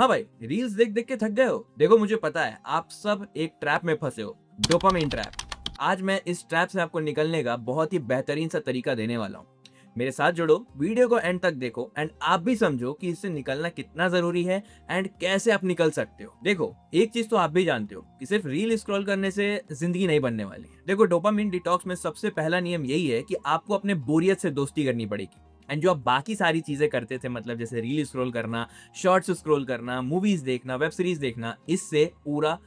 हाँ भाई, रील्स देख देख के थक गए हो? देखो मुझे पता है आप सब एक ट्रैप में फंसे हो, डोपामाइन ट्रैप। आज मैं इस ट्रैप से आपको निकलने का बहुत ही बेहतरीन सा तरीका देने वाला हूँ। मेरे साथ जुड़ो, वीडियो को एंड तक देखो एंड आप भी समझो कि इससे निकलना कितना जरूरी है एंड कैसे आप निकल सकते हो। देखो, एक चीज तो आप भी जानते हो कि सिर्फ रील स्क्रॉल करने से जिंदगी नहीं बनने वाली है। देखो, डोपामाइन डिटॉक्स में सबसे पहला नियम यही है कि आपको अपने बोरियत से दोस्ती करनी पड़ेगी। एंड जो आप बाकी सारी चीजें करते थे, मतलब जैसे रील स्क्रॉल करना, शॉर्ट्स स्क्रॉल करना, मूवीज देखना, वेब सीरीज देखना, इससे पूरा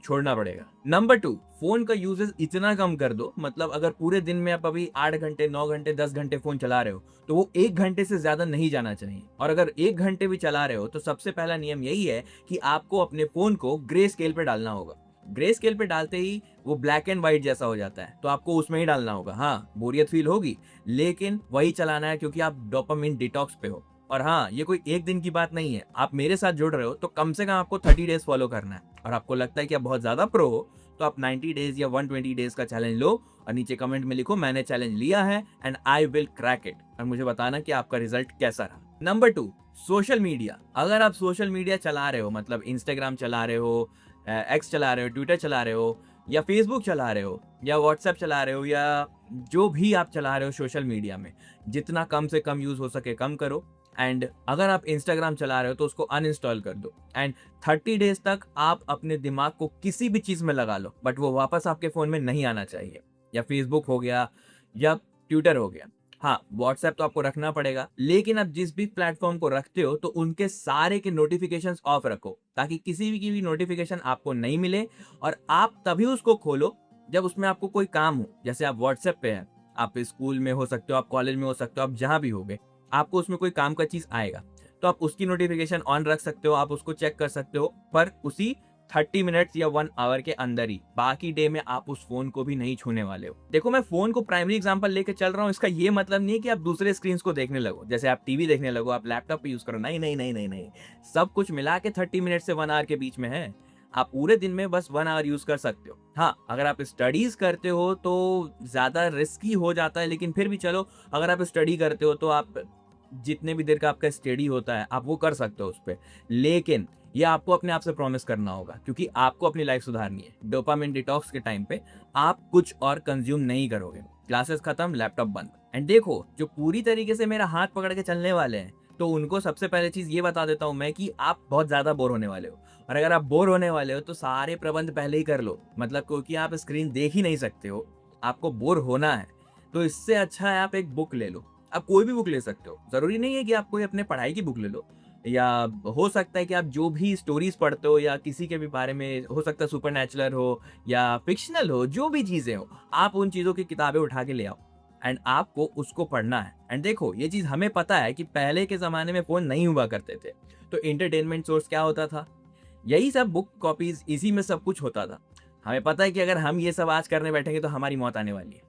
छोड़ना पड़ेगा। नंबर 2, फोन का यूजेस इतना कम कर दो, मतलब अगर पूरे दिन में आप अभी 8 घंटे, 9 घंटे, 10 घंटे फोन चला रहे हो तो वो 1 घंटे से ज्यादा नहीं जाना चाहिए। और अगर 1 घंटे भी चला रहे हो तो सबसे पहला नियम यही है कि आपको अपने फोन को ग्रे स्केल पे डालना होगा। ग्रे स्केल पे डालते ही वो ब्लैक एंड व्हाइट जैसा हो जाता है, तो आपको उसमें ही डालना होगा। हाँ, बोरियत फील होगी, लेकिन वही चलाना है क्योंकि आप डोपामाइन डिटॉक्स पे हो। और हाँ, ये कोई एक दिन की बात नहीं है। आप मेरे साथ जुड़ रहे हो तो कम से कम आपको 30 डेज फॉलो करना है। और आपको लगता है कि आप बहुत ज्यादा प्रो हो तो आप 90 डेज या 120 डेज का चैलेंज लो और नीचे कमेंट में लिखो मैंने चैलेंज लिया है and I will crack it, और मुझे बताना कि आपका रिजल्ट कैसा रहा। Number 2, social media. अगर आप सोशल मीडिया चला रहे हो, मतलब इंस्टाग्राम चला रहे हो, एक्स चला रहे हो, ट्विटर चला रहे हो, या फेसबुक चला रहे हो, या व्हाट्सएप चला रहे हो, या जो भी आप चला रहे हो सोशल मीडिया में, जितना कम से कम यूज हो सके कम करो। एंड अगर आप इंस्टाग्राम चला रहे हो तो उसको अनइंस्टॉल कर दो। एंड 30 डेज तक आप अपने दिमाग को किसी भी चीज में लगा लो, बट वो वापस आपके फोन में नहीं आना चाहिए। या फेसबुक हो गया, या ट्विटर हो गया। हाँ, व्हाट्सएप तो आपको रखना पड़ेगा, लेकिन आप जिस भी प्लेटफॉर्म को रखते हो तो उनके सारे के नोटिफिकेशंस ऑफ रखो, ताकि किसी भी की भी नोटिफिकेशन आपको नहीं मिले। और आप तभी उसको खोलो जब उसमें आपको कोई काम हो। जैसे आप व्हाट्सएप पे हैं, आप स्कूल में हो सकते हो, आप कॉलेज में हो सकते हो, आप जहां भी होगे, आपको उसमें कोई काम का चीज आएगा तो आप उसकी नोटिफिकेशन ऑन रख सकते हो, आप उसको चेक कर सकते हो, पर उसी 30 मिनट्स या 1 आवर के अंदर ही। बाकी डे में आप उस फोन को भी नहीं छूने वाले हो। देखो, मैं फोन को प्राइमरी एग्जांपल लेके चल रहा हूँ, इसका ये मतलब नहीं है कि आप दूसरे स्क्रीन को देखने लगो, जैसे आप टीवी देखने लगो, आप लैपटॉप पे यूज करो। नहीं नहीं नहीं नहीं नहीं, सब कुछ मिला के 30 मिनट से 1 आवर के बीच में है। आप पूरे दिन में बस 1 आवर यूज कर सकते हो। हाँ, अगर आप स्टडीज करते हो तो ज्यादा रिस्की हो जाता है, लेकिन फिर भी चलो, अगर आप स्टडी करते हो तो आप जितने भी देर का आपका स्टडी होता है आप वो कर सकते हो उस पर। लेकिन ये आपको अपने आप से प्रॉमिस करना होगा, क्योंकि आपको अपनी लाइफ सुधारनी है। डोपामिन डिटॉक्स के टाइम पे आप कुछ और कंज्यूम नहीं करोगे। क्लासेस खत्म, लैपटॉप बंद। एंड देखो, जो पूरी तरीके से मेरा हाथ पकड़ के चलने वाले हैं, तो उनको सबसे पहले चीज ये बता देता हूं मैं कि आप बहुत ज्यादा बोर होने वाले हो। और अगर आप बोर होने वाले हो तो सारे प्रबंध पहले ही कर लो, मतलब क्योंकि आप स्क्रीन देख ही नहीं सकते हो, आपको बोर होना है, तो इससे अच्छा है आप एक बुक ले लो। आप कोई भी बुक ले सकते हो, जरूरी नहीं है कि आप कोई अपने पढ़ाई की बुक ले लो, या हो सकता है कि आप जो भी स्टोरीज पढ़ते हो या किसी के भी बारे में, हो सकता है सुपर नेचुरल हो या फिक्शनल हो, जो भी चीजें हो, आप उन चीजों की किताबें उठा के ले आओ एंड आपको उसको पढ़ना है। एंड देखो, ये चीज हमें पता है कि पहले के जमाने में फोन नहीं हुआ करते थे, तो इंटरटेनमेंट सोर्स क्या होता था? यही सब बुक कॉपीज, इसी में सब कुछ होता था। हमें पता है कि अगर हम ये सब आज करने बैठेंगे तो हमारी मौत आने वाली है,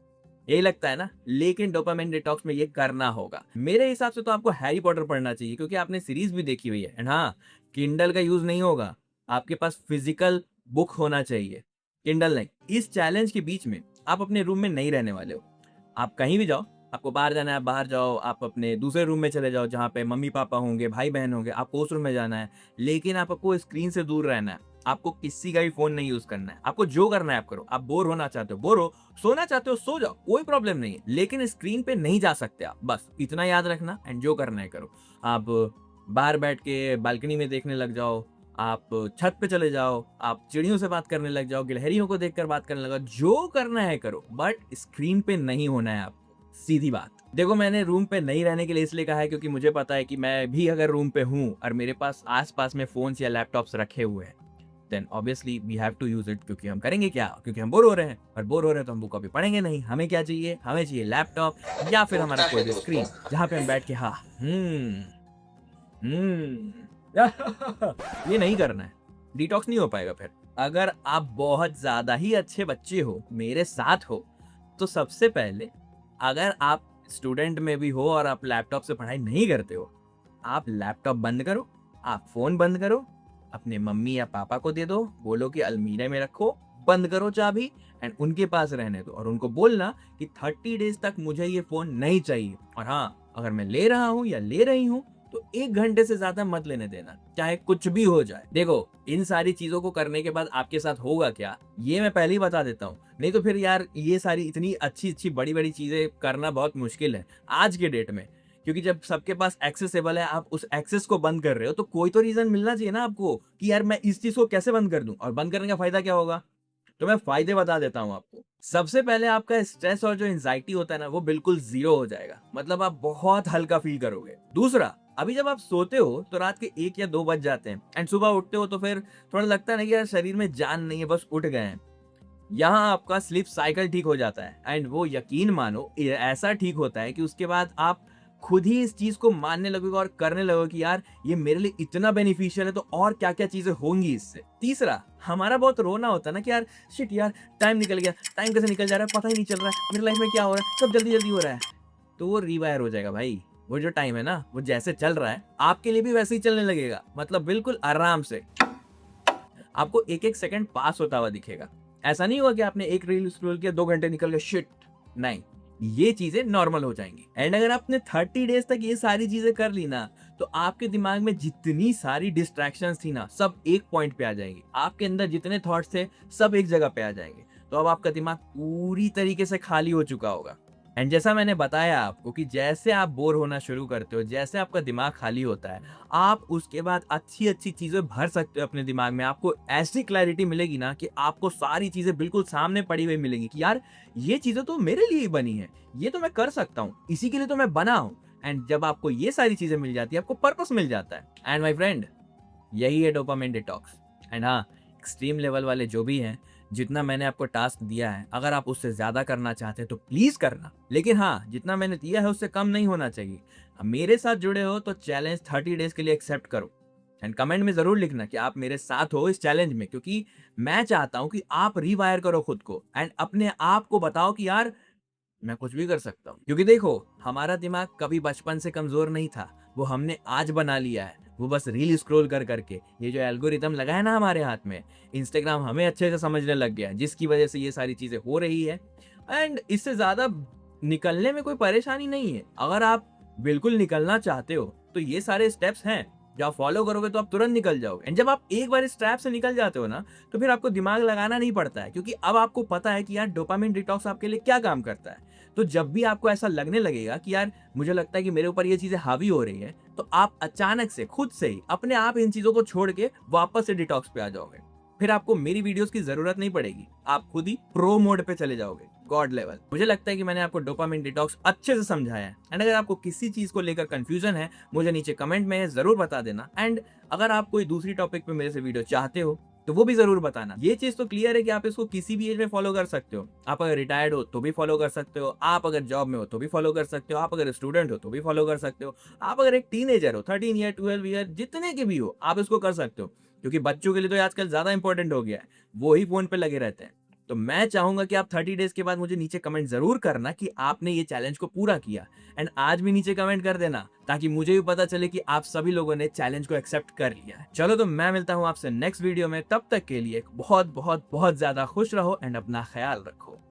यही लगता है ना? लेकिन डोपामाइन डिटॉक्स में ये करना होगा। मेरे हिसाब से तो आपको हैरी पॉटर पढ़ना चाहिए, क्योंकि आपने सीरीज भी देखी हुई है। एंड हाँ, किंडल का यूज नहीं होगा, आपके पास फिजिकल बुक होना चाहिए, किंडल नहीं। इस चैलेंज के बीच में आप अपने रूम में नहीं रहने वाले हो। आप कहीं भी जाओ, आपको बाहर जाना है बाहर जाओ, आप अपने दूसरे रूम में चले जाओ जहाँ पे मम्मी पापा होंगे, भाई बहन होंगे, आपको उस रूम में जाना है। लेकिन आपको स्क्रीन से दूर रहना है, आपको किसी का भी फोन नहीं यूज करना है। आपको जो करना है आप करो। आप बोर होना चाहते हो बोर हो, सोना चाहते हो सो जाओ, कोई प्रॉब्लम नहीं है, लेकिन स्क्रीन पे नहीं जा सकते आप, बस इतना याद रखना। एंड जो करना है करो। आप बाहर बैठ के बालकनी में देखने लग जाओ, आप छत पे चले जाओ, आप चिड़ियों से बात करने लग जाओ, गिलहरियों को देखकर बात करने लगा, जो करना है करो, बट स्क्रीन पे नहीं होना है आपको। सीधी बात। देखो, मैंने रूम पे नहीं रहने के लिए इसलिए कहा है क्योंकि मुझे पता है कि मैं भी अगर रूम पे हूँ और मेरे पास आसपास में फोन्स या लैपटॉप्स रखे हुए हैं, then obviously we have to use it. क्योंकि हम करेंगे क्या? क्योंकि हम बोर हो रहे हैं, और बोर हो रहे हैं तो हम बुक कॉपी पढ़ेंगे नहीं। हमें क्या चाहिए? हमें चाहिए लैपटॉप या फिर हमारा कोई भी स्क्रीन जहाँ पे हम बैठ के हाँ ये नहीं करना है। डिटॉक्स नहीं हो पाएगा फिर। अगर आप बहुत ज्यादा ही अच्छे बच्चे हो, मेरे साथ हो, तो सबसे पहले, अगर आप स्टूडेंट में भी हो और आप लैपटॉप से पढ़ाई नहीं करते हो, आप लैपटॉप बंद करो, आप फोन बंद करो, अपने मम्मी या पापा को दे दो, बोलो कि अलमीरे में रखो, बंद करो चाबी, एंड उनके पास रहने दो। और उनको बोलना कि 30 डेज तक मुझे ये फोन नहीं चाहिए। और हाँ, अगर मैं ले रहा हूँ या ले रही हूँ तो 1 घंटे से ज्यादा मत लेने देना, चाहे कुछ भी हो जाए। देखो, इन सारी चीजों को करने के बाद आपके साथ होगा क्या, ये मैं पहले ही बता देता हूँ। नहीं तो फिर यार ये सारी इतनी अच्छी अच्छी बड़ी बड़ी चीजें करना बहुत मुश्किल है आज के डेट में, क्योंकि जब सबके पास एक्सेसिबल है, आप उस एक्सेस को बंद कर रहे हो, तो कोई तो रीजन मिलना चाहिए ना आपको कि यार मैं इस चीज को कैसे बंद कर दूं, और बंद करने का फायदा क्या होगा। तो मैं फायदे बता देता हूँ आपको। सबसे पहले आपका स्ट्रेस और जो एंजाइटी होता है ना, वो बिल्कुल जीरो हो जाएगा, मतलब आप बहुत हल्का फील करोगे। दूसरा, अभी जब आप सोते हो तो रात के 1 या 2 बज जाते हैं, एंड सुबह उठते हो तो फिर थोड़ा लगता है ना कि यार शरीर में जान नहीं है, बस उठ गए हैं। यहाँ आपका स्लीप साइकिल ठीक हो जाता है, एंड वो यकीन मानो ऐसा ठीक होता है कि उसके बाद आप खुद ही इस चीज को मानने लगोगे और करने लगोगे कि यार ये मेरे लिए इतना बेनिफिशियल है, तो और क्या क्या चीजें होंगी इससे। तीसरा, हमारा बहुत रोना होता है ना कि यार शिट यार, टाइम निकल गया, टाइम कैसे निकल जा रहा है पता ही नहीं चल रहा है, मेरी लाइफ में क्या हो रहा है, सब जल्दी जल्दी हो रहा है। तो वो रिवायर हो जाएगा भाई। वो जो टाइम है ना, वो जैसे चल रहा है आपके लिए भी वैसे ही चलने लगेगा, मतलब बिल्कुल आराम से। आपको एक एक सेकंड पास होता हुआ दिखेगा। ऐसा नहीं हुआ कि आपने एक रील स्क्रॉल किया, 2 घंटे निकल गए, शिट। नहीं, ये चीजें नॉर्मल हो जाएंगी। एंड अगर आपने 30 डेज तक ये सारी चीजें कर ली ना, तो आपके दिमाग में जितनी सारी डिस्ट्रैक्शंस थी ना, सब एक पॉइंट पे आ जाएंगी। आपके अंदर जितने थॉट्स थे, सब एक जगह पे आ जाएंगे। तो अब आपका दिमाग पूरी तरीके से खाली हो चुका होगा। एंड जैसा मैंने बताया आपको कि जैसे आप बोर होना शुरू करते हो, जैसे आपका दिमाग खाली होता है, आप उसके बाद अच्छी अच्छी चीजें भर सकते हो अपने दिमाग में। आपको ऐसी क्लैरिटी मिलेगी ना कि आपको सारी चीजें बिल्कुल सामने पड़ी हुई मिलेंगी कि यार ये चीजें तो मेरे लिए ही बनी है, ये तो मैं कर सकता हूँ, इसी के लिए तो मैं बना हूँ। एंड जब आपको ये सारी चीजें मिल जाती है, आपको पर्पस मिल जाता है। एंड माई फ्रेंड, यही है डोपामाइन डिटॉक्स। एंड हाँ, एक्सट्रीम लेवल वाले जो भी हैं, जितना मैंने आपको टास्क दिया है, अगर आप उससे ज्यादा करना चाहते हैं तो प्लीज करना, लेकिन हाँ, जितना मैंने दिया है उससे कम नहीं होना चाहिए। मेरे साथ जुड़े हो तो चैलेंज 30 डेज के लिए एक्सेप्ट करो, एंड कमेंट में जरूर लिखना कि आप मेरे साथ हो इस चैलेंज में, क्योंकि मैं चाहता हूं कि आप रिवायर करो खुद को एंड अपने आप को बताओ कि यार मैं कुछ भी कर सकता हूँ। क्योंकि देखो, हमारा दिमाग कभी बचपन से कमजोर नहीं था, वो हमने आज बना लिया है। वो बस रील स्क्रॉल कर करके, ये जो एल्गोरिदम लगा है ना हमारे हाथ में, इंस्टाग्राम हमें अच्छे से समझने लग गया है, जिसकी वजह से ये सारी चीजें हो रही है। एंड इससे ज्यादा निकलने में कोई परेशानी नहीं है। अगर आप बिल्कुल निकलना चाहते हो तो ये सारे स्टेप्स हैं, जो आप फॉलो करोगे तो आप तुरंत निकल जाओगे। एंड जब आप एक बार इस ट्रैप से निकल जाते हो ना, तो फिर आपको दिमाग लगाना नहीं पड़ता है, क्योंकि अब आपको पता है कि यार डोपामिन डिटॉक्स आपके लिए क्या काम करता है। तो जब भी आपको ऐसा लगने लगेगा कि यार मुझे लगता है कि मेरे ऊपर ये चीजें हावी हो रही है, तो आप अचानक से खुद से ही अपने आप इन चीजों को छोड़ के वापस से डिटॉक्स पे आ जाओगे। फिर आपको मेरी वीडियोस की जरूरत नहीं पड़ेगी, आप खुद ही प्रो मोड पे चले जाओगे, गॉड लेवल। मुझे लगता है कि मैंने आपको डोपामिन डिटॉक्स अच्छे से समझाया है। एंड अगर आपको किसी चीज को लेकर कंफ्यूजन है, मुझे नीचे कमेंट में जरूर बता देना। एंड अगर आप कोई दूसरी टॉपिक पे मेरे से वीडियो चाहते हो तो वो भी जरूर बताना। ये चीज तो क्लियर है कि आप इसको किसी भी एज में फॉलो कर सकते हो। आप अगर रिटायर्ड हो तो भी फॉलो कर सकते हो, आप अगर जॉब में हो तो भी फॉलो कर सकते हो, आप अगर स्टूडेंट हो तो भी फॉलो कर सकते हो, आप अगर एक टीनेजर हो, 13 ईयर 12 ईयर जितने के भी हो, आप इसको कर सकते हो। क्योंकि बच्चों के लिए तो आजकल ज्यादा इंपॉर्टेंट हो गया है, वो ही फोन पे लगे रहते हैं। तो मैं चाहूंगा कि आप 30 डेज के बाद मुझे नीचे कमेंट जरूर करना कि आपने ये चैलेंज को पूरा किया। एंड आज भी नीचे कमेंट कर देना, ताकि मुझे भी पता चले कि आप सभी लोगों ने चैलेंज को एक्सेप्ट कर लिया है। चलो, तो मैं मिलता हूं आपसे नेक्स्ट वीडियो में। तब तक के लिए बहुत बहुत बहुत ज्यादा खुश रहो एंड अपना ख्याल रखो।